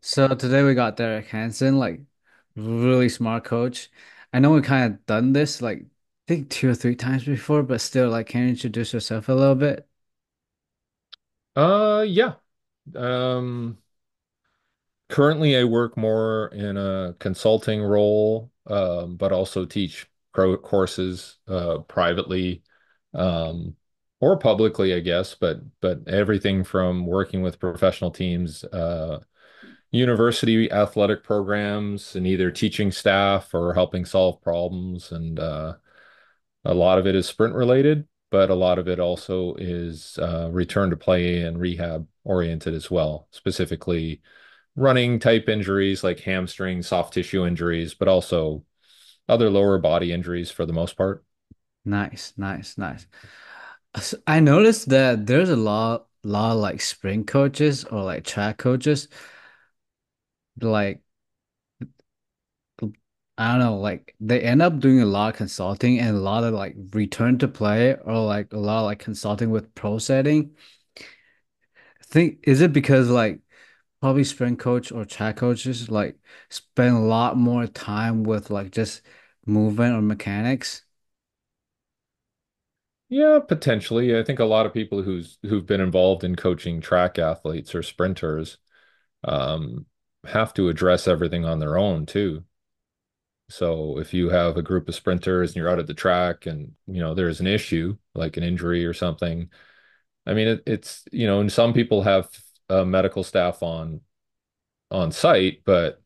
So today we got Derek Hansen, like really smart coach. I know we kind of done this like I think two or three times before, but still, like, can you introduce yourself a little bit? Yeah. Um, Currently I work more in a consulting role, but also teach courses privately, or publicly, I guess, but everything from working with professional teams, university athletic programs, and either teaching staff or helping solve problems. And a lot of it is sprint related, but a lot of it also is return to play and rehab oriented as well, specifically running type injuries like hamstring, soft tissue injuries, but also other lower body injuries for the most part. Nice, nice, nice. I noticed that there's a lot of like sprint coaches or like track coaches. Like, I don't know, like they end up doing a lot of consulting and a lot of like return to play or like a lot of like consulting with pro setting. I think is it because like probably sprint coach or track coaches like spend a lot more time with like just movement or mechanics. Yeah, potentially. I think a lot of people who've been involved in coaching track athletes or sprinters um, have to address everything on their own too. So if you have a group of sprinters and you're out at the track and there's an issue like an injury or something, I mean it's and some people have medical staff on site, but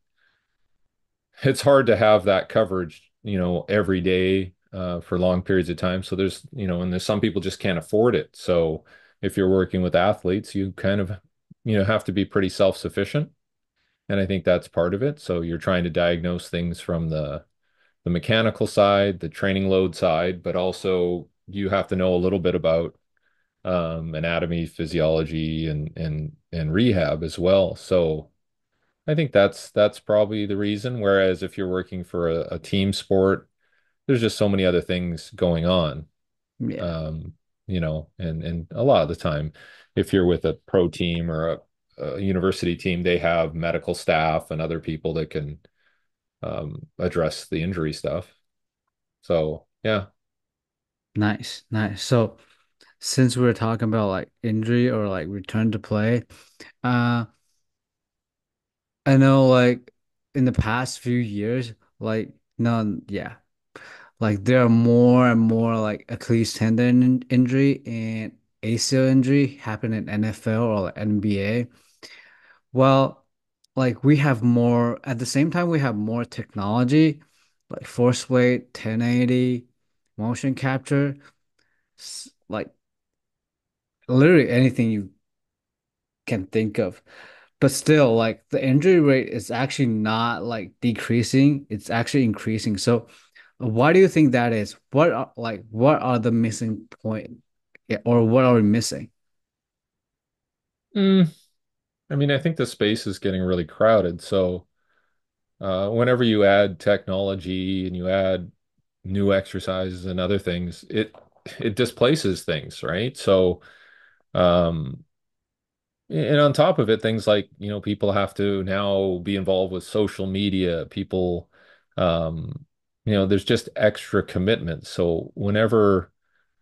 it's hard to have that coverage, every day for long periods of time. So and there's some people just can't afford it. So if you're working with athletes, you kind of, have to be pretty self-sufficient. And I think that's part of it. So you're trying to diagnose things from the mechanical side, the training load side, but also you have to know a little bit about anatomy, physiology, and rehab as well. So I think that's probably the reason. Whereas if you're working for a team sport, there's just so many other things going on. Yeah, Um, and a lot of the time, if you're with a pro team or a university team, they have medical staff and other people that can address the injury stuff. So yeah. nice, nice. So since we're talking about like injury or like return to play, uh I know like in the past few years, like no, yeah, like there are more and more like Achilles tendon injury and ACL injury happen in NFL or like NBA. Well, like we have more at the same time we have more technology, like force weight, 1080, motion capture, like literally anything you can think of. But still, like the injury rate is actually not like decreasing, it's actually increasing. So why do you think that is? What are the missing point? Yeah, or what are we missing? Mm, I mean, I think the space is getting really crowded. So whenever you add technology and you add new exercises and other things, it displaces things, right? So um, and on top of it, things like, people have to now be involved with social media. People, there's just extra commitment. So whenever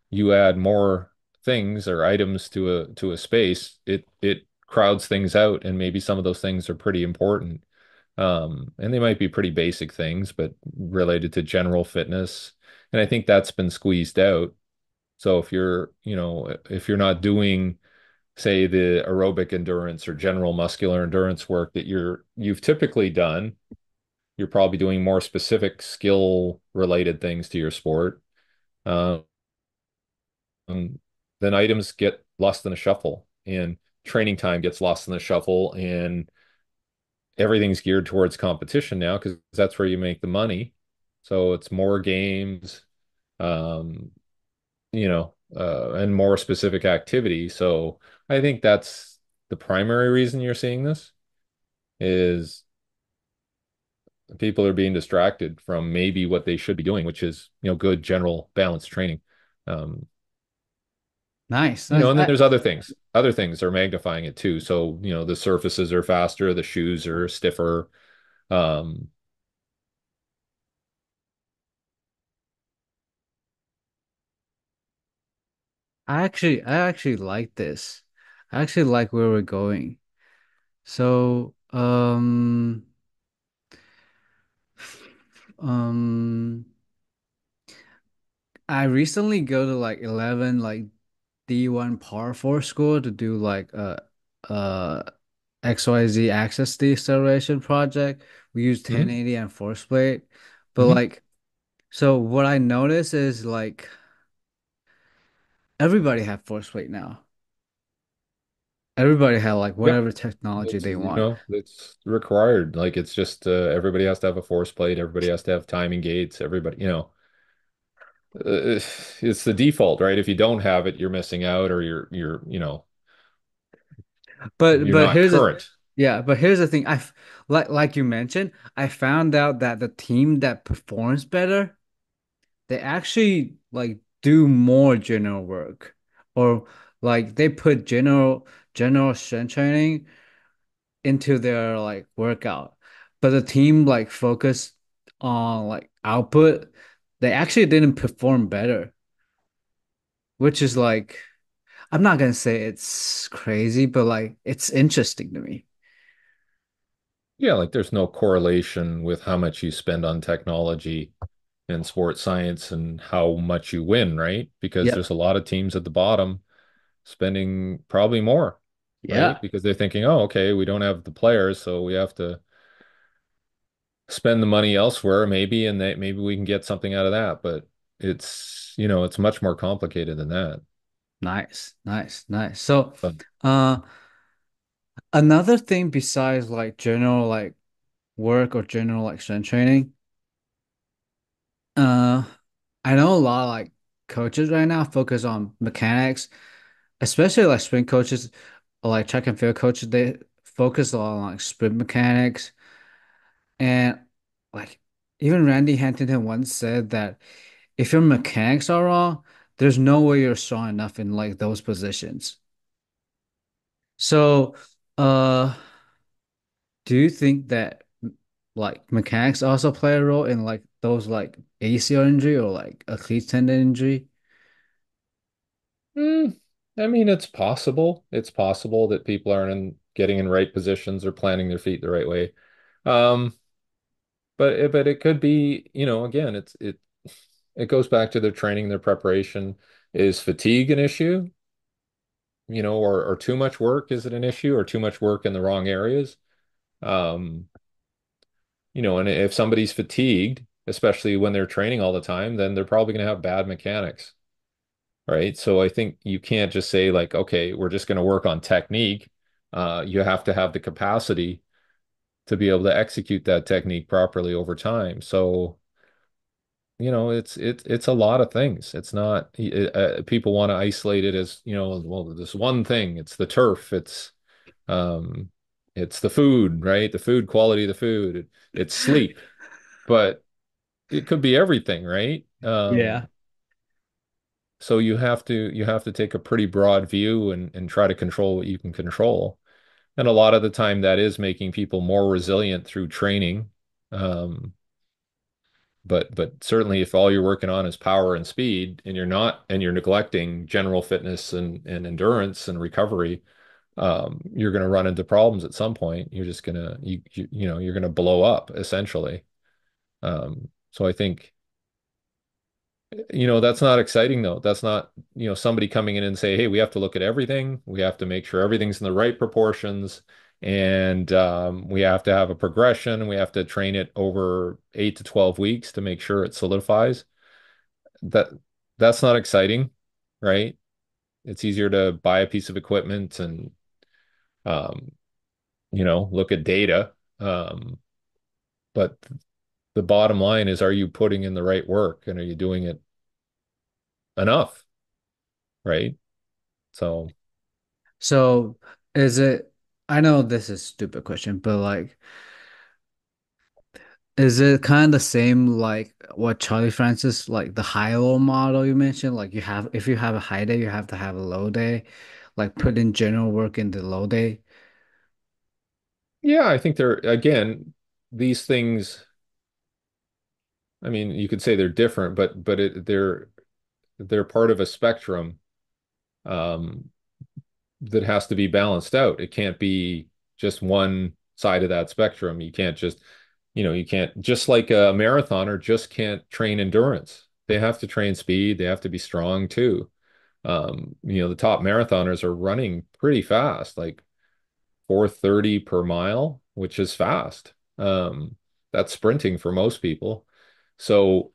you add more things or items to a space, it crowds things out, and maybe some of those things are pretty important. And they might be pretty basic things, but related to general fitness. And I think that's been squeezed out. So if you're not doing, say, the aerobic endurance or general muscular endurance work that you've typically done, you're probably doing more specific skill related things to your sport. Um, then items get lost in the shuffle, and training time gets lost in the shuffle, and everything's geared towards competition now because that's where you make the money. So it's more games, um, and more specific activity. So I think that's the primary reason you're seeing this is people are being distracted from maybe what they should be doing, which is, good general balanced training. Um, Nice, You know, nice. and then there's other things. Other things are magnifying it too. So, you know, the surfaces are faster, the shoes are stiffer. Um, I actually like this. I actually like where we're going. So, um, I recently go to like 11 like D1 Par 4 school to do like a XYZ access deceleration project. We use mhm. 1080 and force plate. But Mhm. like, so what I notice is like everybody have force plate now. Everybody have like Yeah. whatever technology It's, they you want. know, it's required. Like it's just everybody has to have a force plate, everybody has to have timing gates, everybody, you know, it's the default, right? If you don't have it, you're missing out or you know, But you're but not here's a current. yeah, but here's the thing. Like you mentioned, I found out that the team that performs better, they actually like do more general work or like they put general strength training into their like workout. But the team like focused on like output, they actually didn't perform better, which is like I'm not gonna say it's crazy, but like it's interesting to me. Yeah, like there's no correlation with how much you spend on technology and sports science and how much you win, right? Because Yep. there's a lot of teams at the bottom spending probably more, right? Yeah. Because they're thinking, oh, okay, we don't have the players, so we have to spend the money elsewhere, maybe, and that maybe we can get something out of that. But it's, you know, it's much more complicated than that. Nice, nice, nice. So, But uh, another thing besides like general like work or general like strength training, uh, I know a lot of like coaches right now focus on mechanics, especially like sprint coaches or like track and field coaches. They focus on like sprint mechanics and like even Randy Huntington once said that if your mechanics are wrong, there's no way you're strong enough in like those positions. So, uh. Do you think that like mechanics also play a role in like those like ACL injury or like Achilles tendon injury? mm, I mean, it's possible. It's possible that people aren't getting in right positions or planting their feet the right way. Um, but it could be, you know, again, it goes back to their training, their preparation. Is fatigue an issue? You know, or too much work, is it an issue, or too much work in the wrong areas? Um, you know, and if somebody's fatigued, especially when they're training all the time, then they're probably going to have bad mechanics, right? So I think you can't just say like, okay, we're just going to work on technique. You have to have the capacity to be able to execute that technique properly over time. So, you know, it's a lot of things. It's not people want to isolate it as, you know, well, this one thing. It's the turf. Um, it's the food, right? The food quality of the food. It's sleep, but it could be everything, right? Yeah. So you have to take a pretty broad view and try to control what you can control. And a lot of the time that is making people more resilient through training. Um, but certainly if all you're working on is power and speed and you're neglecting general fitness and endurance and recovery, you're going to run into problems at some point. You're just going to you know, you're going to blow up essentially. So I think, you know, that's not exciting though. That's not, you know, somebody coming in and say, hey, we have to look at everything. We have to make sure everything's in the right proportions. And we have to have a progression and we have to train it over 8 to 12 weeks to make sure it solidifies. That that's not exciting, right? It's easier to buy a piece of equipment and um, you know, look at data. But the bottom line is, are you putting in the right work and are you doing it enough, right? So So is it I know this is a stupid question, but like Is it kind of the same like what Charlie Francis, like the high-low model you mentioned? Like you have, if you have a high day, you have to have a low day. Like put in general work in the low day. Yeah, I think they're again, these things, I mean, you could say they're different, they're part of a spectrum um, that has to be balanced out. It can't be just one side of that spectrum. You can't just, you can't just like a marathoner just can't train endurance. They have to train speed. They have to be strong too. The top marathoners are running pretty fast, like 4:30 per mile, which is fast. That's sprinting for most people. So,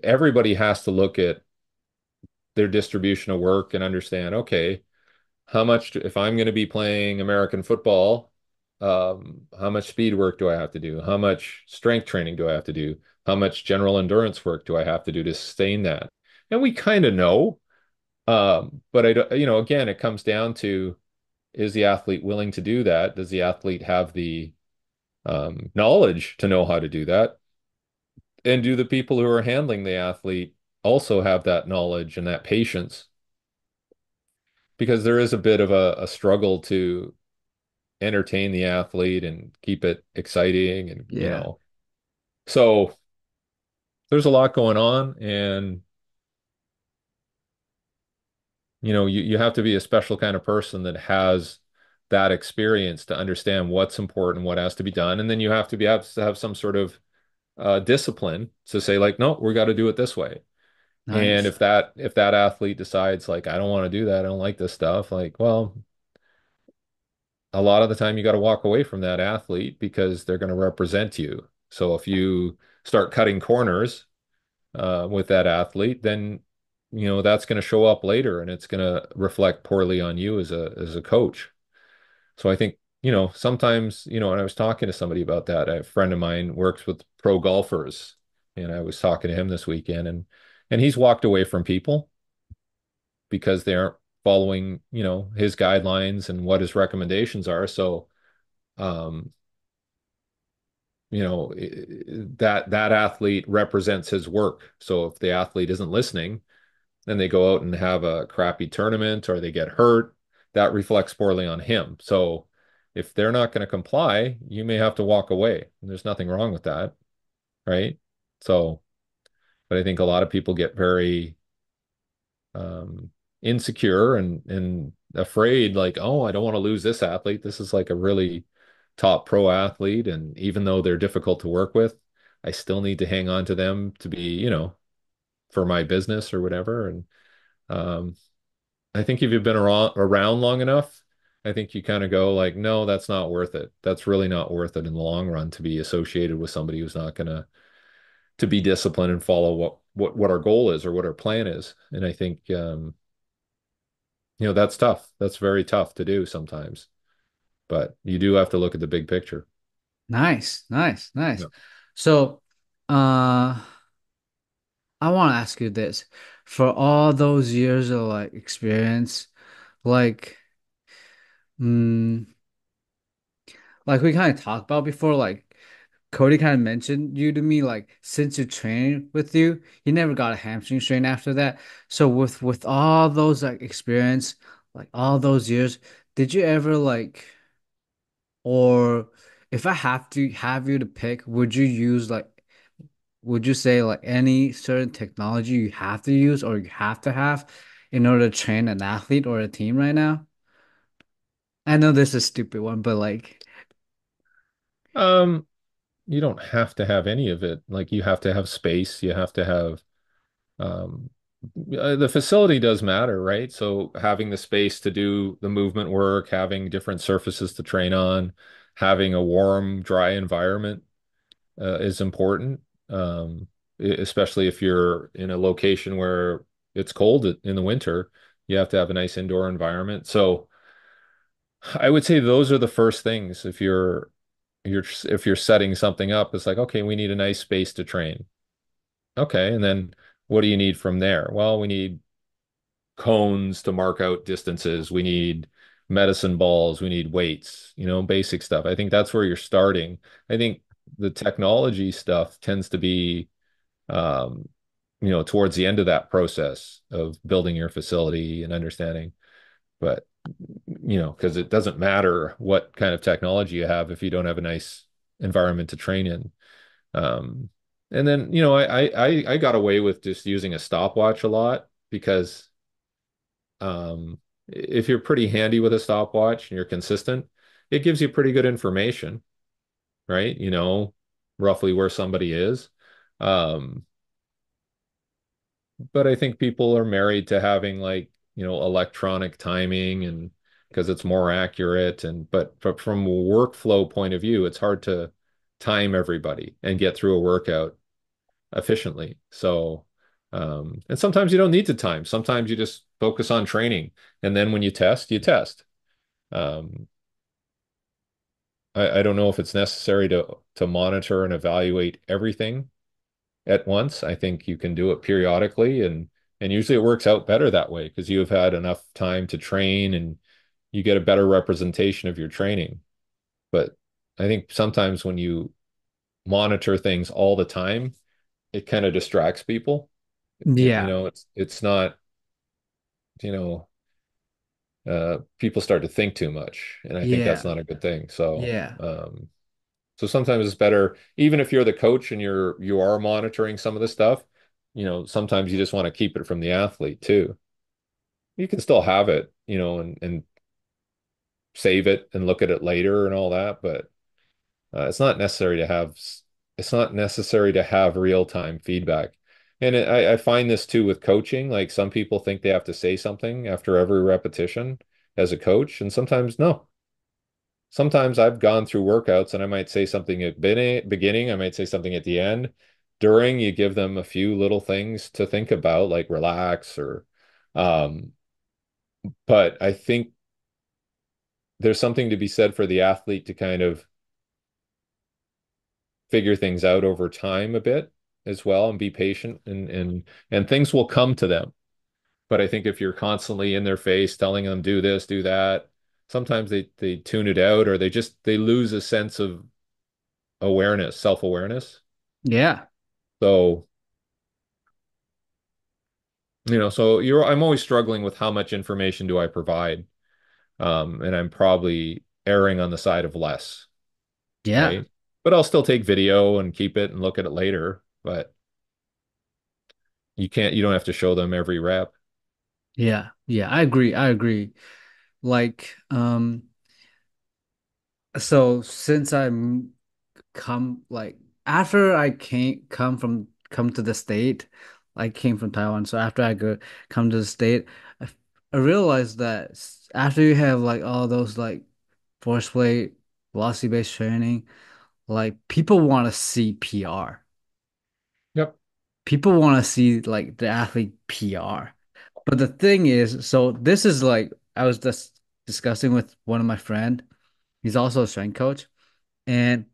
everybody has to look at their distribution of work and understand, okay, if I'm going to be playing American football, how much speed work do I have to do? How much strength training do I have to do? How much general endurance work do I have to do to sustain that? And we kind of know, but I don't, again, it comes down to, is the athlete willing to do that? Does the athlete have the knowledge to know how to do that? And do the people who are handling the athlete also have that knowledge and that patience? Because there is a bit of a struggle to entertain the athlete and keep it exciting and Yeah. so there's a lot going on, and you have to be a special kind of person that has that experience to understand what's important, what has to be done, and then you have to have some sort of discipline to say like, no, we got to do it this way. And Nice. if that athlete decides like, I don't want to do that, I don't like this stuff, like, well, a lot of the time you got to walk away from that athlete because they're going to represent you. So if you start cutting corners with that athlete, then that's going to show up later and it's going to reflect poorly on you as a coach. So I think, sometimes, and I was talking to somebody about that. A friend of mine works with pro golfers, and I was talking to him this weekend, and he's walked away from people because they aren't following, his guidelines and what his recommendations are. So, um, that athlete represents his work. So if the athlete isn't listening, then they go out and have a crappy tournament or they get hurt, that reflects poorly on him. So if they're not going to comply, you may have to walk away. And there's nothing wrong with that, right? So, but I think a lot of people get very um, insecure and afraid, like, oh, I don't want to lose this athlete. This is like a really top pro athlete, and even though they're difficult to work with, I still need to hang on to them to be, for my business or whatever. And um, I think if you've been around long enough, I think you kind of go like, no, that's not worth it. That's really not worth it in the long run to be associated with somebody who's not gonna to be disciplined and follow what our goal is or what our plan is. And I think that's tough. That's very tough to do sometimes, but you do have to look at the big picture. Nice. Nice. Nice. Yeah. So, uh, I want to ask you this. For all those years of like experience, like, mm, like we kind of talked about before, like Cody kind of mentioned you to me, like since you trained with you, you never got a hamstring strain after that. So with all those like experience, like all those years, did you ever like, or if I have to have you to pick, would you use like, would you say like any certain technology you have to use or you have to have in order to train an athlete or a team right now? I know this is a stupid one, but like, Um, you don't have to have any of it. Like you have to have space. You have to have um, the facility does matter, right? So having the space to do the movement work, having different surfaces to train on, having a warm, dry environment is important. Especially if you're in a location where it's cold in the winter, you have to have a nice indoor environment. So I would say those are the first things. If you're setting something up, it's like, okay, we need a nice space to train. Okay, and then what do you need from there? Well, we need cones to mark out distances. We need medicine balls, we need weights, basic stuff. I think that's where you're starting. I think the technology stuff tends to be, um, towards the end of that process of building your facility and understanding. But, because it doesn't matter what kind of technology you have if you don't have a nice environment to train in. Um, and then, I got away with just using a stopwatch a lot because if you're pretty handy with a stopwatch and you're consistent, it gives you pretty good information, right? Roughly where somebody is. Um, but I think people are married to having like, electronic timing and because it's more accurate but from a workflow point of view, it's hard to time everybody and get through a workout efficiently. So, and sometimes you don't need to time. Sometimes you just focus on training. And then when you test, you test. Um, I don't know if it's necessary to monitor and evaluate everything at once. I think you can do it periodically and usually it works out better that way because you've had enough time to train and you get a better representation of your training. But I think sometimes when you monitor things all the time, it kind of distracts people. Yeah. It's not, you know, people start to think too much, and I think that's Yeah. not a good thing. So, Yeah. so sometimes it's better, even if you're the coach and you are monitoring some of the stuff, sometimes you just want to keep it from the athlete too. You can still have it, and save it and look at it later and all that, but it's not necessary to have real-time feedback. And I find this too with coaching. Like some people think they have to say something after every repetition as a coach, and sometimes no. Sometimes I've gone through workouts and I might say something at beginning, I might say something at the end. During, you give them a few little things to think about, like relax or, um, but I think there's something to be said for the athlete to kind of figure things out over time a bit as well and be patient and things will come to them. But I think if you're constantly in their face telling them do this, do that, sometimes they tune it out or they lose a sense of awareness, self-awareness. Yeah. So, so I'm always struggling with how much information do I provide. And I'm probably erring on the side of less, Yeah. right? But I'll still take video and keep it and look at it later. But you don't have to show them every rep. Yeah. Yeah. I agree. I agree. Like, so since I'm come like after I came come to the state, I came from Taiwan. So after I go come to the state, I realized that after you have like all those like force plate, velocity based training, like people want to see PR. Yep. People want to see like the athlete PR. But the thing is, so this is like I was just discussing with one of my friend. He's also a strength coach, and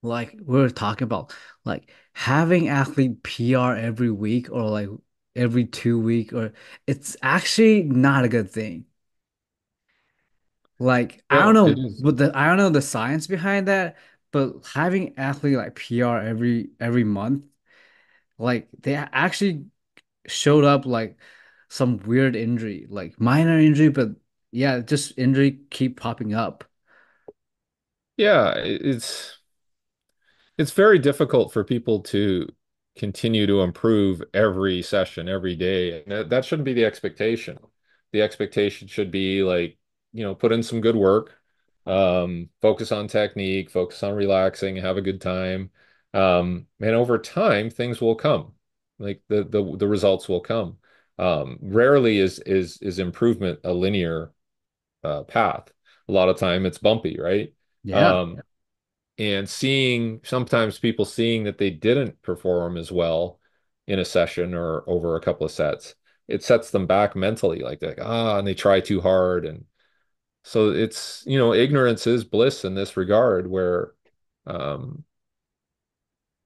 like we were talking about like having athlete PR every week or like every 2 week or it's actually not a good thing. Like Yeah, it is. I don't know the science behind that, but having athlete like PR every month, like they actually showed up like some weird injury, like minor injury, but yeah, just injury keep popping up. Yeah, it's very difficult for people to continue to improve every session, every day. And that shouldn't be the expectation. The expectation should be like, put in some good work, focus on technique, focus on relaxing, have a good time. And over time, things will come. Like the results will come. Rarely is improvement a linear path. A lot of time it's bumpy, right? Yeah. Um, and sometimes people seeing that they didn't perform as well in a session or over a couple of sets, it sets them back mentally, like and they try too hard. And so it's, ignorance is bliss in this regard where, um,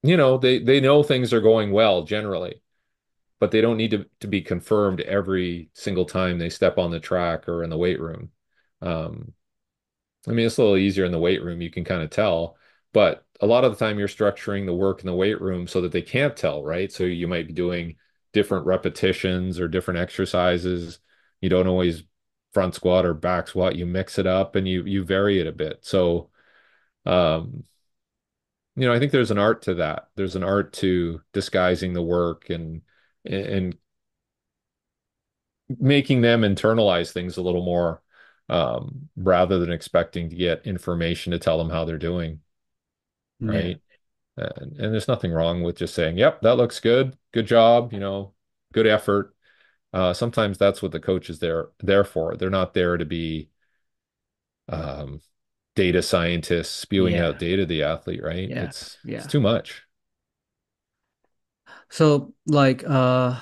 they know things are going well generally, but they don't need to be confirmed every single time they step on the track or in the weight room. Um, I mean, it's a little easier in the weight room, you can kind of tell, but a lot of the time you're structuring the work in the weight room so that they can't tell, right? So you might be doing different repetitions or different exercises. You don't always front squat or back squat. You mix it up and you vary it a bit. So, um, I think there's an art to that. There's an art to disguising the work and making them internalize things a little more, rather than expecting to get information to tell them how they're doing, Yeah. right? And there's nothing wrong with just saying, "Yep, that looks good. Good job, good effort." Sometimes that's what the coach is there for. They're not there to be um, data scientists spewing out Yeah. data to the athlete, right? Yeah. It's Yeah. too much. So like I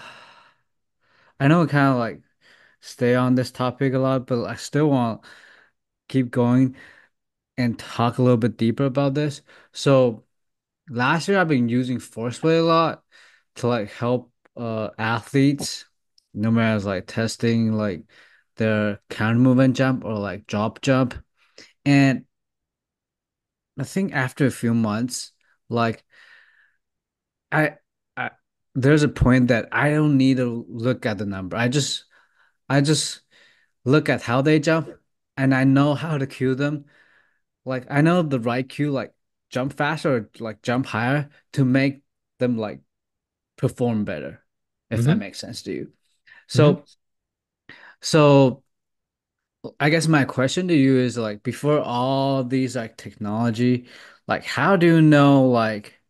know we kind of like stay on this topic a lot, but I still want to keep going and talk a little bit deeper about this. So last year I've been using force play a lot to like help athletes, no matter it's like testing like their counter movement jump or like drop jump. And I think after a few months, like I I there's a point that I don't need to look at the number. I just look at how they jump and I know how to cue them. Like I know the right cue, like jump faster or like jump higher to make them like perform better, if that Hmm. makes sense to you. Hmm. So I guess my question to you is like before all these like technology, like how do you know like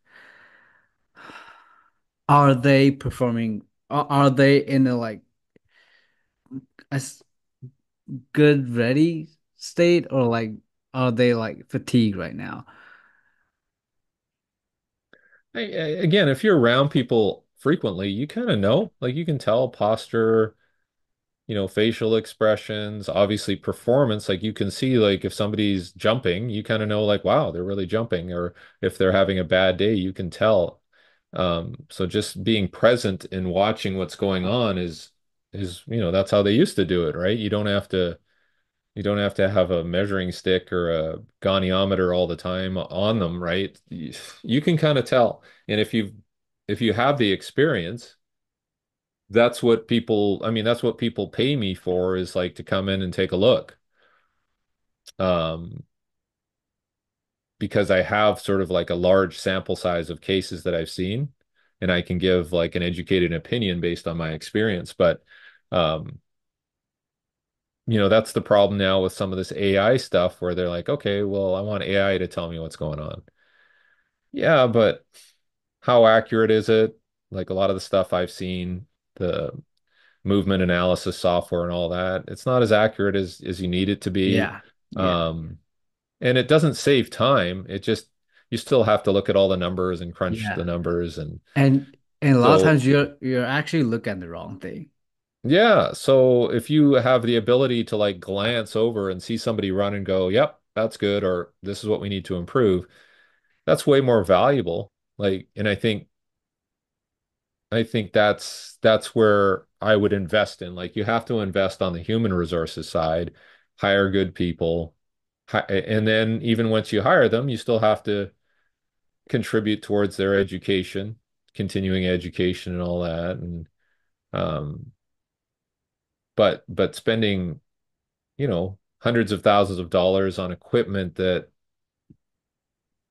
are they performing are they in a like a good ready state or like are they like fatigued right now? Again, if you're around people frequently, you kind of know, like you can tell posture, facial expressions, obviously performance. Like you can see, like if somebody's jumping, you kind of know, like, wow, they're really jumping. Or if they're having a bad day, you can tell. So just being present and watching what's going on is, that's how they used to do it, right? You don't have to have a measuring stick or a goniometer all the time on them, right? You can kind of tell. And if you have the experience, that's what people pay me for, is like to come in and take a look. Um, because I have sort of like a large sample size of cases that I've seen, and I can give like an educated opinion based on my experience. But um, that's the problem now with some of this AI stuff where they're like, okay, well, I want AI to tell me what's going on. Yeah, but how accurate is it? Like a lot of the stuff I've seen, the movement analysis software and all that, it's not as accurate as you need it to be. Yeah. Yeah. Um, and it doesn't save time. It just, you still have to look at all the numbers and crunch the Yeah. numbers. And And a lot of so, times you're actually looking at the wrong thing. yeah. So if you have the ability to like glance over and see somebody run and go, yep, that's good, or this is what we need to improve, that's way more valuable. Like, and I think that's where I would invest in. Like you have to invest on the human resources side, hire good people, and then even once you hire them, you still have to contribute towards their education, continuing education and all that. And um, but spending, hundreds of thousands of dollars on equipment that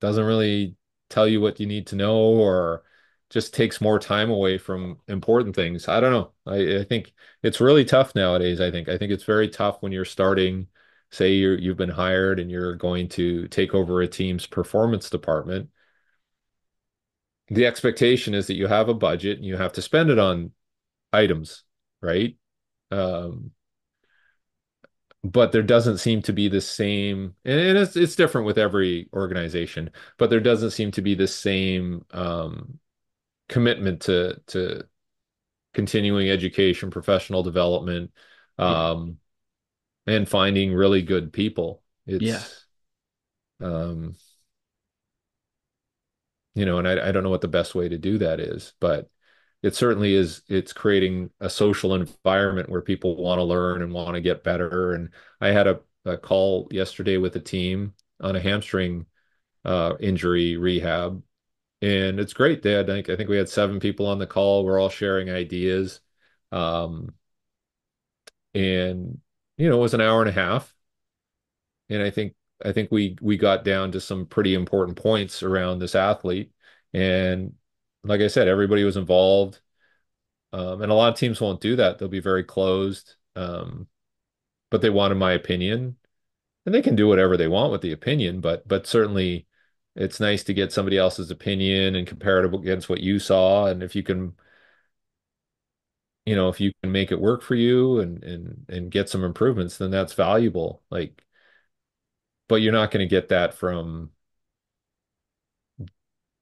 doesn't really tell you what you need to know, or just takes more time away from important things. I don't know. I think it's really tough nowadays. I think it's very tough when you're starting, say you've been hired and you're going to take over a team's performance department. The expectation is that you have a budget and you have to spend it on items, right? Um, but there doesn't seem to be the same, and it's different with every organization, but there doesn't seem to be the same commitment to continuing education, professional development, Yeah. um, and finding really good people. Yeah. It's um, and I don't know what the best way to do that is, but it certainly is. It's creating a social environment where people want to learn and want to get better. And I had a call yesterday with a team on a hamstring injury rehab, and it's great. They had, like, I think we had 7 people on the call. We're all sharing ideas, um, and it was an hour and a half, and I think we got down to some pretty important points around this athlete, and like I said, everybody was involved. And a lot of teams won't do that. They'll be very closed. But they wanted my opinion, and they can do whatever they want with the opinion, but certainly it's nice to get somebody else's opinion and compare it against what you saw. And if you can make it work for you and get some improvements, then that's valuable. Like, but you're not going to get that from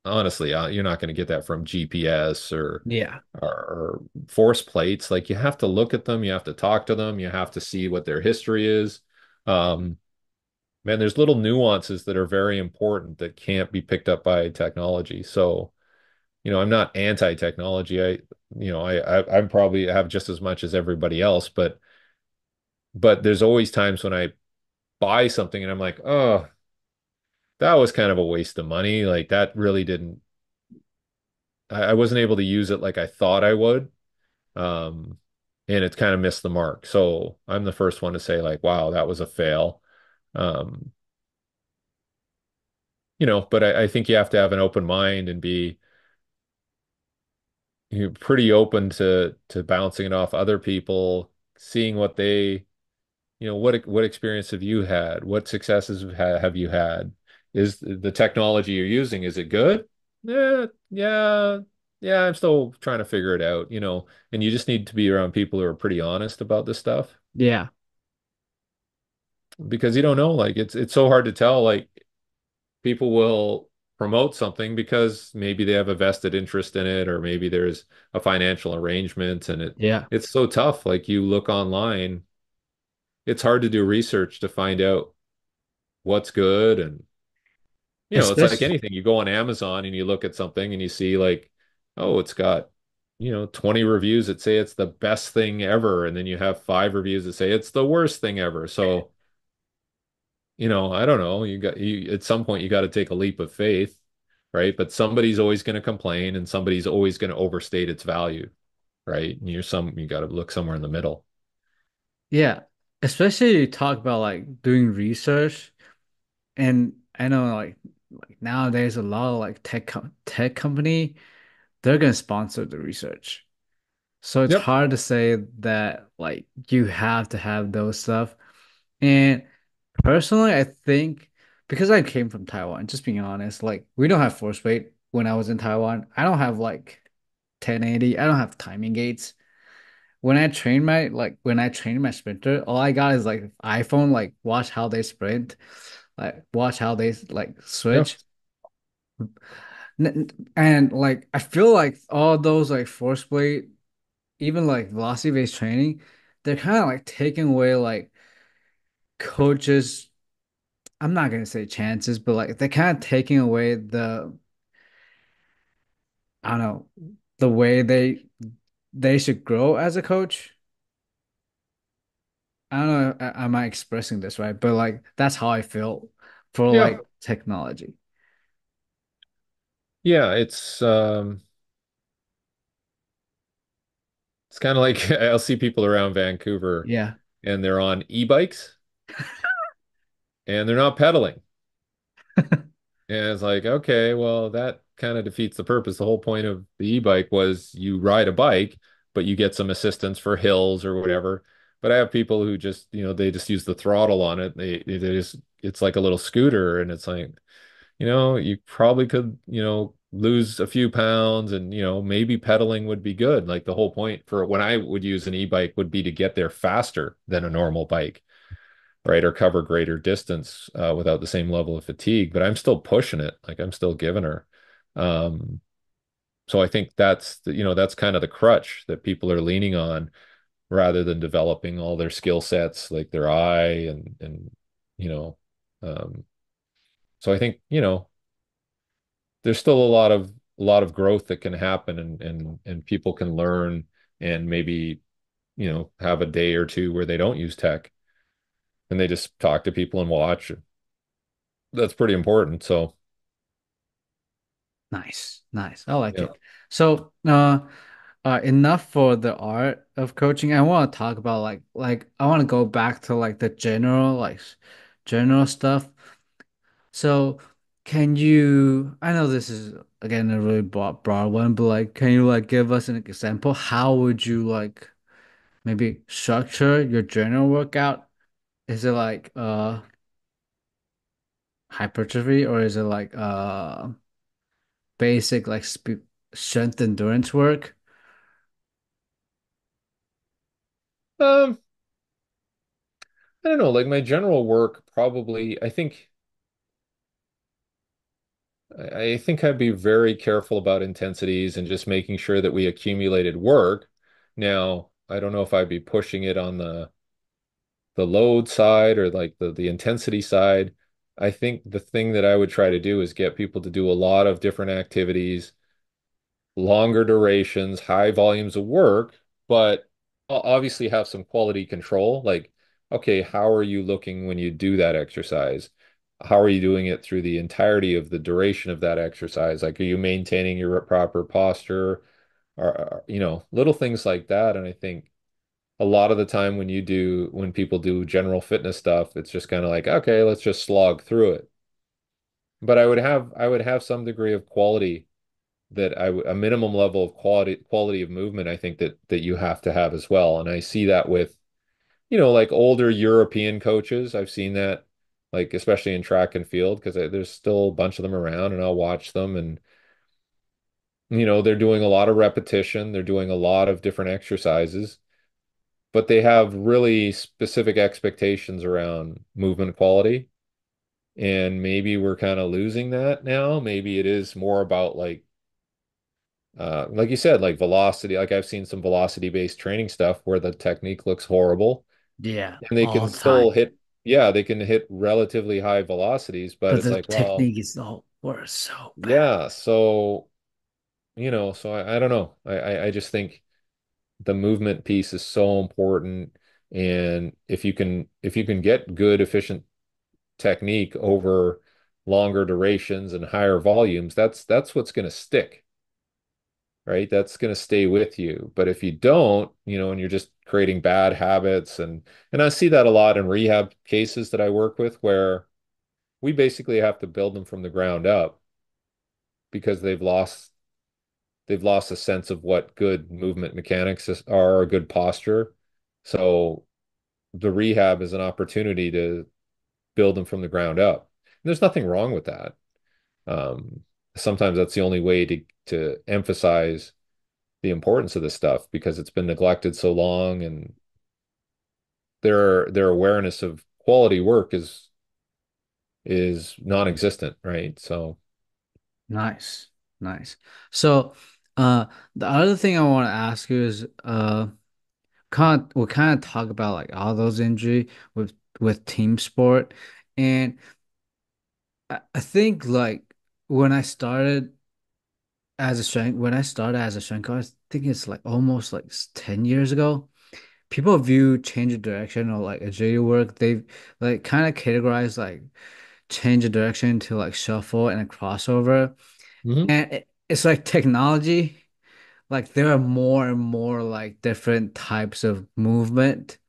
honestly, you're not going to get that from GPS Yeah. or force plates. Like, you have to look at them, you have to talk to them, you have to see what their history is. Um, Man, there's little nuances that are very important that can't be picked up by technology. So, I'm not anti-technology. I'm probably have just as much as everybody else, but there's always times when I buy something and I'm like, oh, that was kind of a waste of money. Like, that really didn't, I wasn't able to use it like I thought I would. Um, and it's kind of missed the mark. So I'm the first one to say, like, wow, that was a fail. Um, but I think you have to have an open mind and be you're pretty open to bouncing it off other people, seeing what they, what experience have you had? What successes have you had? Is the technology you're using, is it good? Yeah, yeah, yeah, I'm still trying to figure it out, and you just need to be around people who are pretty honest about this stuff Yeah. because you don't know, like it's so hard to tell, like people will promote something because maybe they have a vested interest in it or maybe there's a financial arrangement and Yeah. it's so tough. Like, you look online, it's hard to do research to find out what's good, and it's like Especially, anything. You go on Amazon and you look at something and you see, like, oh, it's got 20 reviews that say it's the best thing ever, and then you have 5 reviews that say it's the worst thing ever. So, I don't know. You at some point you got to take a leap of faith, right? But somebody's always going to complain and somebody's always going to overstate its value, right? And you got to look somewhere in the middle. yeah. Especially you talk about like doing research, and I know like nowadays a lot of like tech company, they're gonna sponsor the research. So it's Yep. hard to say that like you have to have those stuff. And personally, I think because I came from Taiwan, just being honest, like we don't have force weight when I was in Taiwan. I don't have like 1080. I don't have timing gates. When I train my sprinter, all I got is like iPhone, like watch how they sprint, like watch how they like Yeah. switch. And like I feel like all those like force weight, even like velocity based training, they're kind of like taking away like coaches. I'm not gonna say chances, but like they're kind of taking away I don't know, the way they should grow as a coach. I don't know, am I expressing this right? But like that's how I feel for Yeah. like technology. Yeah. It's kind of like I'll see people around Vancouver Yeah. and they're on e-bikes and they're not pedaling. And it's like, okay, well, that kind of defeats the purpose. The whole point of the e-bike was you ride a bike, but you get some assistance for hills or whatever. But I have people who just, they just use the throttle on it. They just, it's like a little scooter, and it's like, you probably could, lose a few pounds, and, maybe pedaling would be good. Like, the whole point for when I would use an e-bike would be to get there faster than a normal bike, right? Or cover greater distance without the same level of fatigue. But I'm still pushing it. Like, I'm still giving her. Um, so I think that's kind of the crutch that people are leaning on rather than developing all their skill sets, like their eye and you know, um, so I think, there's still a lot of growth that can happen, and people can learn and maybe, have a day or two where they don't use tech. and they just talk to people and watch. That's pretty important. So, Nice, nice. I like yeah. it. So, enough for the art of coaching. I want to talk about like I want to go back to like the general general stuff. So, can you? I know this is again a really broad one, but like, can you like give us an example? How would you like maybe structure your general workout? Is it like hypertrophy or is it like basic like sp strength endurance work? Um, I don't know, like my general work probably, I think I'd be very careful about intensities and just making sure that we accumulated work. Now, I don't know if I'd be pushing it on the load side or like the intensity side. I think the thing that I would try to do is get people to do a lot of different activities, longer durations, high volumes of work, but obviously have some quality control. Like, okay, how are you looking when you do that exercise? How are you doing it through the entirety of the duration of that exercise? Like, are you maintaining your proper posture? Or, little things like that. And I think a lot of the time when people do general fitness stuff, it's just kind of like, okay, let's just slog through it. But I would have some degree of quality that a minimum level of quality of movement I think that you have to have as well. And I see that with, like older European coaches. I've seen that like especially in track and field because there's still a bunch of them around and I'll watch them and they're doing a lot of repetition, they're doing a lot of different exercises, but they have really specific expectations around movement quality. And maybe we're kind of losing that now. Maybe it is more about like you said, like velocity. Like I've seen some velocity-based training stuff where the technique looks horrible Yeah, and they all can the time. still hit, yeah, they can hit relatively high velocities, but But it's the like, well, technique is the worst, so bad. yeah, so, so I don't know. I just think the movement piece is so important. And if you can get good, efficient technique over longer durations and higher volumes, that's what's going to stick, right? That's going to stay with you. But if you don't, and you're just creating bad habits and I see that a lot in rehab cases that I work with where we basically have to build them from the ground up because they've lost a sense of what good movement mechanics are, or good posture. So the rehab is an opportunity to build them from the ground up. And there's nothing wrong with that. Um, Sometimes that's the only way to emphasize the importance of this stuff because it's been neglected so long, and their awareness of quality work is non-existent, right? So Nice, nice. So, the other thing I want to ask you is, we kind of talk about like all those injury with team sport, and I think like when I started when I started as a strength coach, I think it's like almost like 10 years ago. People view change of direction or like agility work, they like kind of categorize like change of direction to like shuffle and a crossover. mhm. And it's like technology, like there are more and more like different types of movement,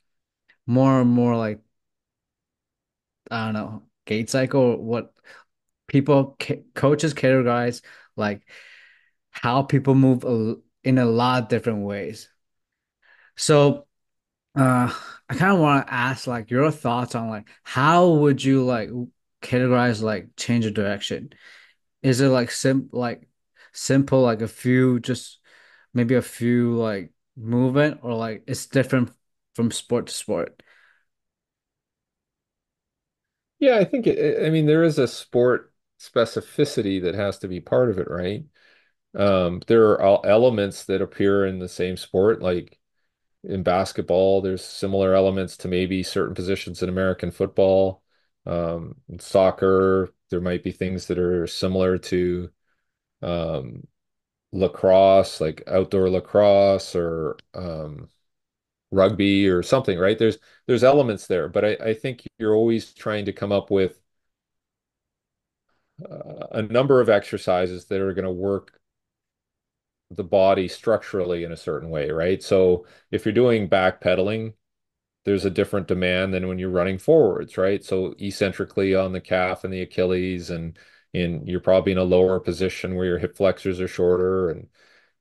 more and more like, I don't know, gait cycle, or what coaches categorize like how people move in a lot of different ways. So, I kind of want to ask like your thoughts on like how would you like categorize like change of direction? Is it like simple like a few just maybe a few like movement or like it's different from sport to sport? Yeah, I think I mean there is a sport specificity that has to be part of it, right? There are elements that appear in the same sport, like in basketball, there's similar elements to maybe certain positions in American football. In soccer, there might be things that are similar to um, lacrosse, like outdoor lacrosse, or rugby or something, right? There's elements there, but I think you're always trying to come up with a number of exercises that are going to work the body structurally in a certain way, right? So if you're doing backpedaling, there's a different demand than when you're running forwards, right? So eccentrically on the calf and the Achilles, and you're probably in a lower position where your hip flexors are shorter, and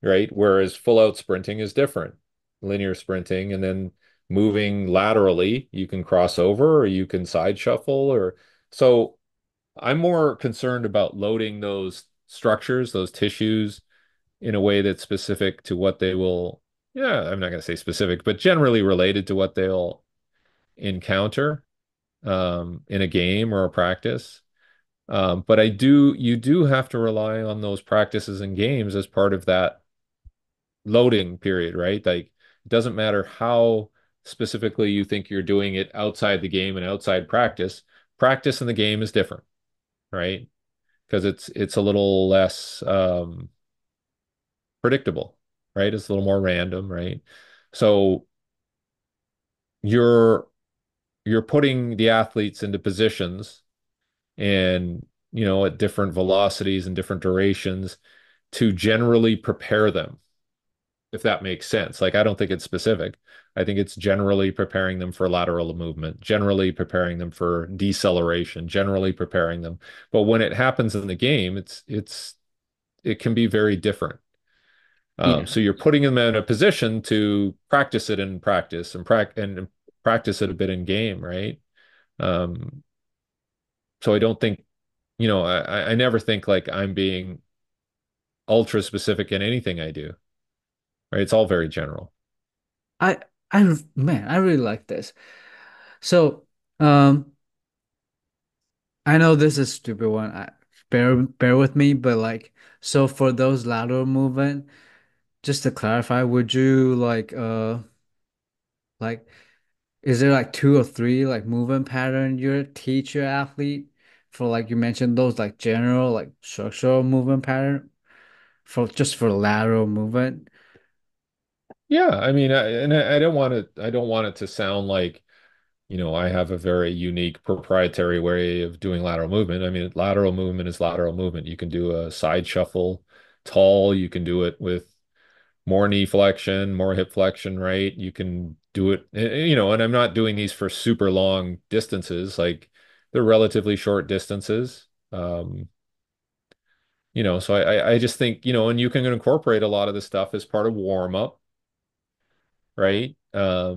right. Whereas full out sprinting is different, linear sprinting, and then moving laterally, you can cross over or you can side shuffle, or so I'm more concerned about loading those structures, those tissues in a way that's specific to what they will, yeah, I'm not going to say specific, but generally related to what they'll encounter in a game or a practice. But you do have to rely on those practices and games as part of that loading period, right? Like, it doesn't matter how specifically you think you're doing it outside the game and outside practice. Practice in the game is different, right? Because it's a little less predictable, right? It's a little more random, right? So you're you're putting the athletes into positions and at different velocities and different durations to generally prepare them, if that makes sense. Like, I don't think it's specific. I think it's generally preparing them for lateral movement, generally preparing them for deceleration, generally preparing them. But when it happens in the game, it can be very different. Yeah. So you're putting them in a position to practice it in practice and practice it a bit in game, right? Um, so I don't think, I never think like I'm being ultra specific in anything I do, right? It's all very general. I man, I really like this. So, um, I know this is a stupid one. Bear with me, but like, so for those lateral movement, just to clarify, would you like is there like two or three like movement pattern you teach your athlete for like you mentioned those like general like structural movement pattern for just for lateral movement? Yeah, I mean, I don't want it to sound like, I have a very unique proprietary way of doing lateral movement. I mean, lateral movement is lateral movement. You can do a side shuffle tall, you can do it with more knee flexion, more hip flexion, right? You can do it, and I'm not doing these for super long distances. Like, they're relatively short distances. So I just think, and you can incorporate a lot of this stuff as part of warm up, right? A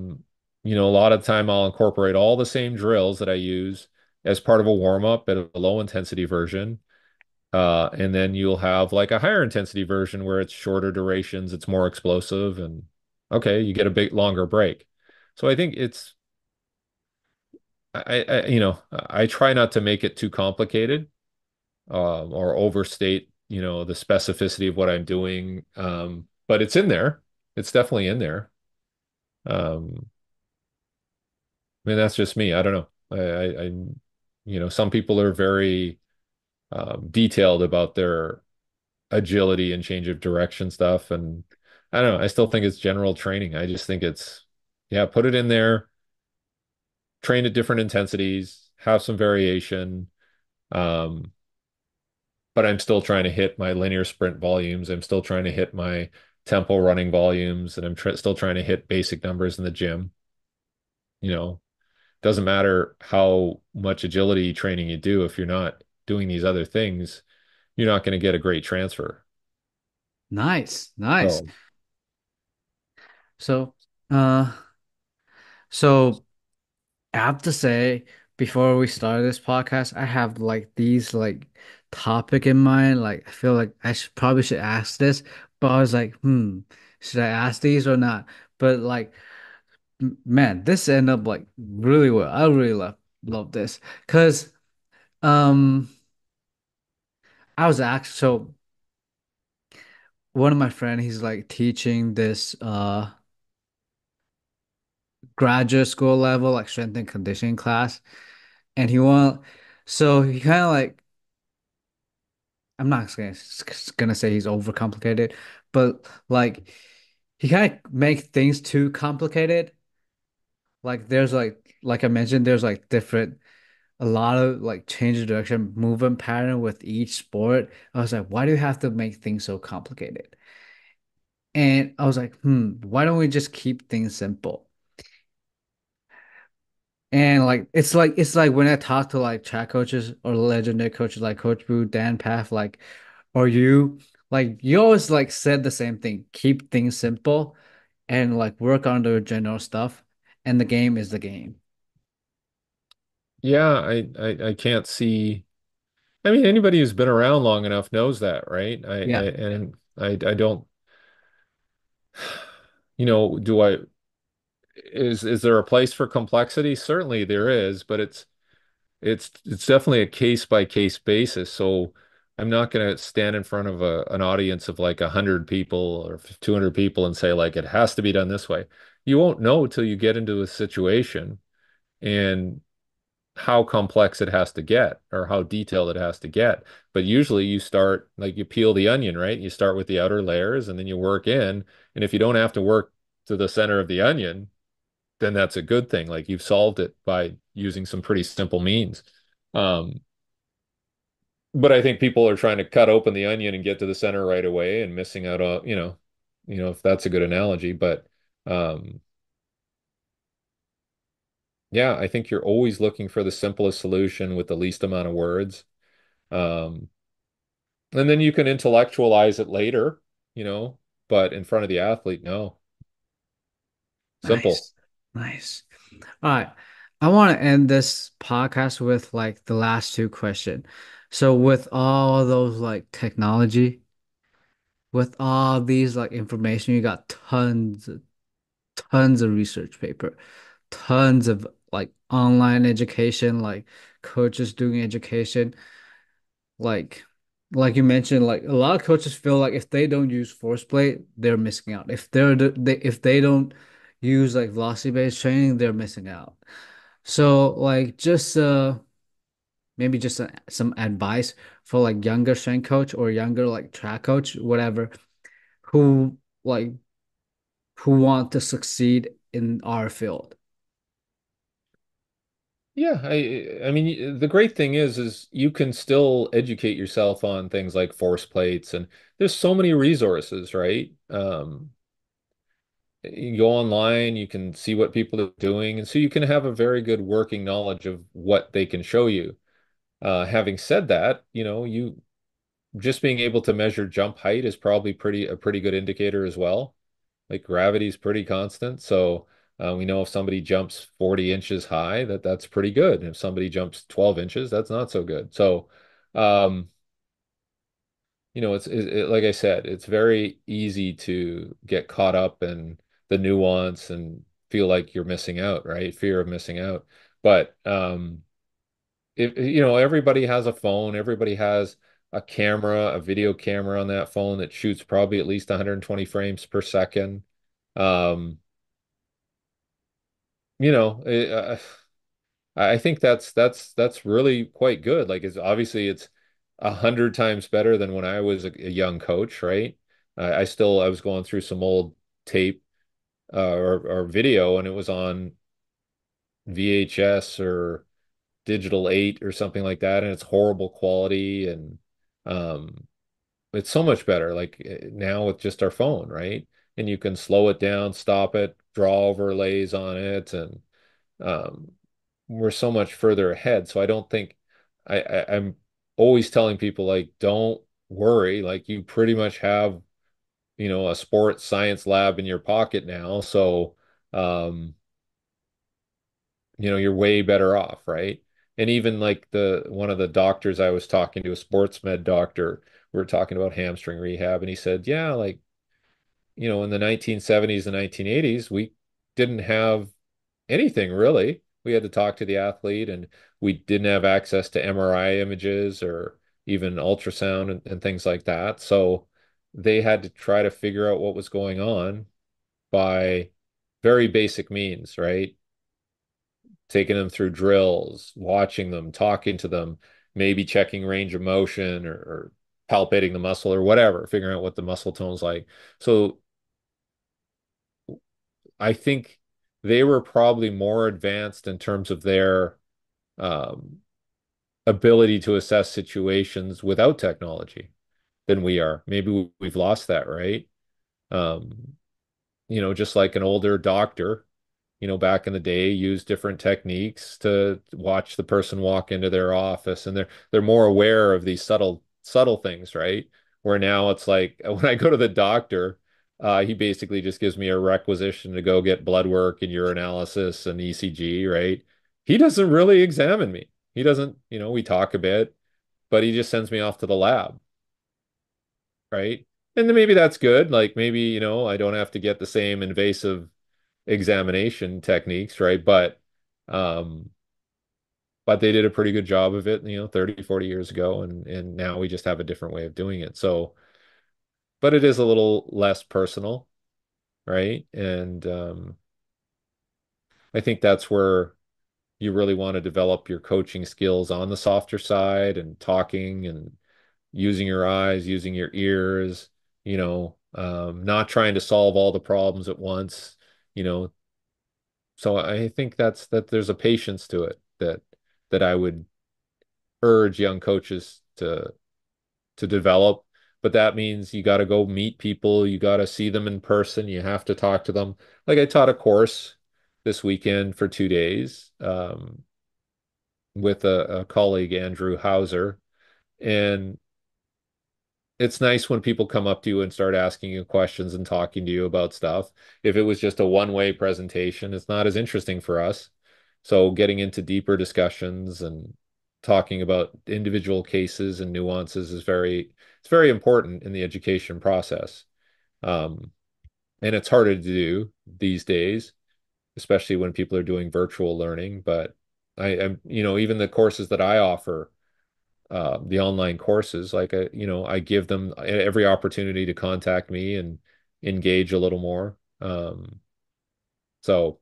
lot of the time I'll incorporate all the same drills that I use as part of a warm up at a low intensity version. And then you'll have like a higher intensity version where it's shorter durations, it's more explosive, and okay, you get a bit longer break. So I think I try not to make it too complicated, or overstate, the specificity of what I'm doing. But it's in there. It's definitely in there. Um, I mean, that's just me. I don't know. Some people are very detailed about their agility and change of direction stuff. And I don't know. I still think it's general training. I just think yeah, put it in there, train at different intensities, have some variation. Um, but I'm still trying to hit my linear sprint volumes. I'm still trying to hit my tempo running volumes, and I'm still trying to hit basic numbers in the gym. You know, doesn't matter how much agility training you do. If you're not doing these other things, you're not going to get a great transfer. Nice, nice. So So, uh, so I have to say, before we start this podcast, I have like these like topic in mind. Like I feel like I should probably should ask this, but I was like, should I ask these or not? But like, man, this ended up like really well. I really love this because um I was asked so one of my friend he's like teaching this graduate school level like strength and conditioning class, and he kind of like I'm not gonna say he's overcomplicated, but like he kind of make things too complicated. Like there's like I mentioned, there's like different a lot of like change of direction movement pattern with each sport. I was like, why do you have to make things so complicated? And I was like, why don't we just keep things simple? And like it's like when I talk to like track coaches or legendary coaches like Coach Boo, Dan Path, like or you, like you always like said the same thing. Keep things simple and like work on the general stuff. And the game is the game. Yeah, I can't see. I mean, anybody who's been around long enough knows that, right? Yeah. I don't, do I is there a place for complexity? Certainly there is, but it's definitely a case by case basis. So I'm not going to stand in front of an audience of like 100 people or 200 people and say like it has to be done this way. You won't know till you get into a situation and how complex it has to get or how detailed it has to get. But usually you start like you peel the onion, right? You start with the outer layers and then you work in. And if you don't have to work to the center of the onion, then that's a good thing. Like you've solved it by using some pretty simple means. Um, but I think people are trying to cut open the onion and get to the center right away and missing out on, if that's a good analogy. But um, yeah, I think you're always looking for the simplest solution with the least amount of words. Um, And then you can intellectualize it later, you know, but in front of the athlete, no. Simple. Nice. Nice. All right. I want to end this podcast with like the last two questions. So with all those like technology, with all these like information, you got tons of research paper, tons of like online education, like coaches doing education, like like you mentioned, like a lot of coaches feel like if they don't use force plate, they're missing out. If they don't use like velocity based training, they're missing out. So like just maybe just some advice for like younger strength coach or younger like track coach, whatever, who like who want to succeed in our field. Yeah, I mean the great thing is you can still educate yourself on things like force plates and there's so many resources, right? You go online, you can see what people are doing, and so you can have a very good working knowledge of what they can show you. Having said that, you just being able to measure jump height is probably a pretty good indicator as well. Like gravity's pretty constant, so we know if somebody jumps 40 inches high, that's pretty good. If somebody jumps 12 inches, that's not so good. So, um, like I said, it's very easy to get caught up in the nuance and feel like you're missing out, right? Fear of missing out. But if everybody has a phone, everybody has a camera, a video camera on that phone that shoots probably at least 120 frames per second. Um, I think that's really quite good. Like it's obviously it's 100 times better than when I was a young coach, right? I was going through some old tape or video, and it was on VHS or Digital 8 or something like that, and it's horrible quality and um, it's so much better. Like now with just our phone, right? And you can slow it down, stop it, draw overlays on it, and um, we're so much further ahead. So I don't think I'm always telling people like, don't worry. Like you pretty much have, a sports science lab in your pocket now. So, um, you're way better off, right? And even like the one of the doctors I was talking to, a sports med doctor, we were talking about hamstring rehab, and he said, yeah, like, in the 1970s and 1980s, we didn't have anything really. We had to talk to the athlete, and we didn't have access to MRI images or even ultrasound and things like that. So they had to try to figure out what was going on by very basic means, right? Taking them through drills, watching them, talking to them, maybe checking range of motion or palpating the muscle or whatever, figuring out what the muscle tone's like. So I think they were probably more advanced in terms of their um, ability to assess situations without technology than we are. Maybe we've lost that, right? Um, just like an older doctor, back in the day used different techniques to watch the person walk into their office, and they're more aware of these subtle things, right? Where now it's like when I go to the doctor, he basically just gives me a requisition to go get blood work and urinalysis and ECG, right? He doesn't really examine me. He doesn't, we talk a bit, but he just sends me off to the lab, right? And then maybe that's good. Like maybe, I don't have to get the same invasive examination techniques, right? Um, but they did a pretty good job of it, 30, 40 years ago, and now we just have a different way of doing it. So, but it is a little less personal, right? And I think that's where you really want to develop your coaching skills on the softer side and talking and using your eyes, using your ears, not trying to solve all the problems at once, you know. So I think that there's a patience to it that I would urge young coaches to develop. But that means you got to go meet people, you got to see them in person, you have to talk to them. Like I taught a course this weekend for 2 days with a colleague, Andrew Hauser, and it's nice when people come up to you and start asking you questions and talking to you about stuff. If it was just a one-way presentation, it's not as interesting for us. So getting into deeper discussions and talking about individual cases and nuances it's very important in the education process. Um, and it's harder to do these days, especially when people are doing virtual learning. But I'm, even the courses that I offer, the online courses, like I give them every opportunity to contact me and engage a little more. So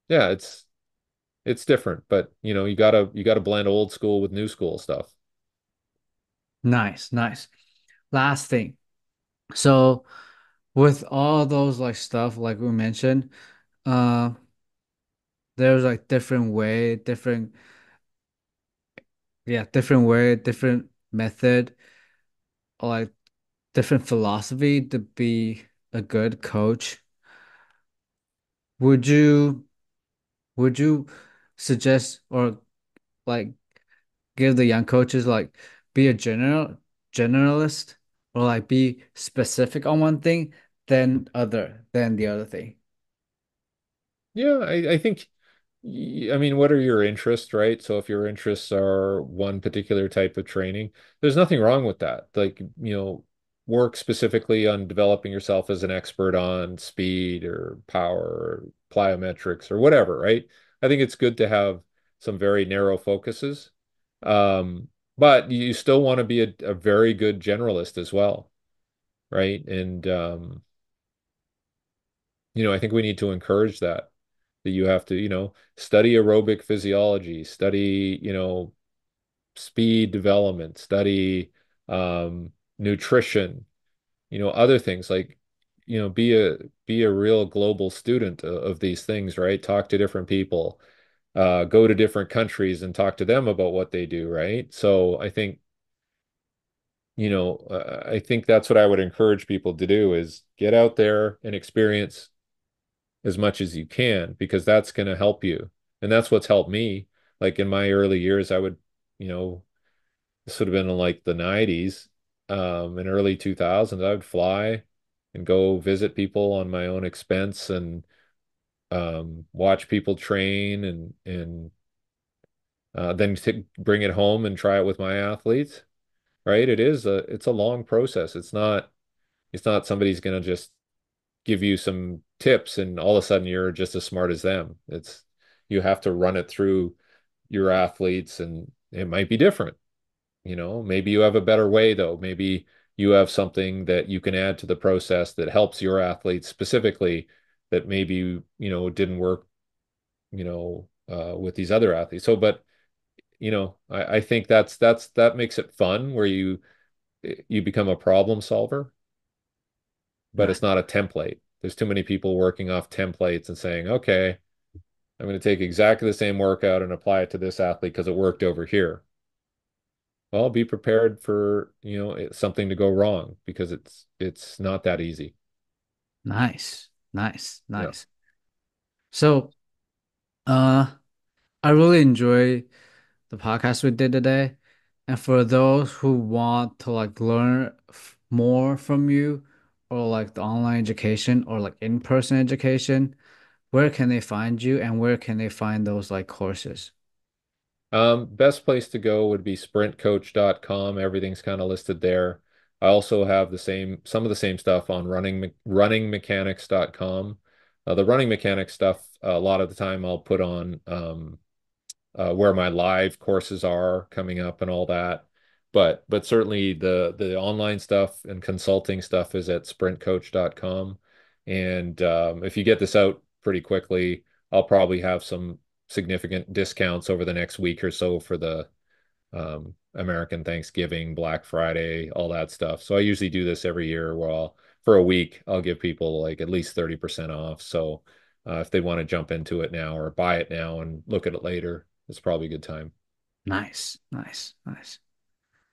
yeah, it's different, but you gotta blend old school with new school stuff. Nice, nice. Last thing. So with all those like stuff like we mentioned, uh there's like different way, different method, or like different philosophy to be a good coach. Would you would you suggest or like give the young coaches like be a generalist or like be specific on one thing than the other thing? Yeah, I think, I mean, what are your interests, right? So if your interests are one particular type of training, there's nothing wrong with that. Like, work specifically on developing yourself as an expert on speed or power or plyometrics or whatever, right? I think it's good to have some very narrow focuses. Um, but you still want to be a very good generalist as well, right? And I think we need to encourage that you have to, study aerobic physiology, study, speed development, study nutrition, other things like, be a real global student of these things, right? Talk to different people, go to different countries and talk to them about what they do, right? So I think that's what I would encourage people to do is get out there and experience as much as you can because that's going to help you. And that's what's helped me. Like in my early years, I would, you know, this would have been in like the 90s, and early 2000s, I would fly and go visit people on my own expense and watch people train and then to bring it home and try it with my athletes, right? It's a long process. It's not somebody's going to just give you some tips and all of a sudden you're just as smart as them. You have to run it through your athletes and it might be different. Maybe you have a better way though. Maybe you have something that you can add to the process that helps your athletes specifically that maybe didn't work, with these other athletes. So, but I think that makes it fun where you become a problem solver, but Nice. it's not a template. There's too many people working off templates and saying, okay, I'm going to take exactly the same workout and apply it to this athlete because it worked over here. Well, be prepared for, something to go wrong because it's not that easy. Nice, nice, Yeah. nice. So, uh, I really enjoy the podcast we did today. And for those who want to like learn more from you or like the online education or like in-person education, where can they find you and where can they find those like courses? Best place to go would be sprintcoach.com. Everything's kind of listed there. I also have some of the same stuff on runningmechanics.com. The running mechanics stuff, a lot of the time I'll put on where my live courses are coming up and all that. But certainly the online stuff and consulting stuff is at sprintcoach.com. And if you get this out pretty quickly, I'll probably have some significant discounts over the next week or so for the American Thanksgiving, Black Friday, all that stuff. So I usually do this every year. Well, for a week, I'll give people like at least 30% off. So if they want to jump into it now or buy it now and look at it later, it's probably a good time. Nice, nice, nice.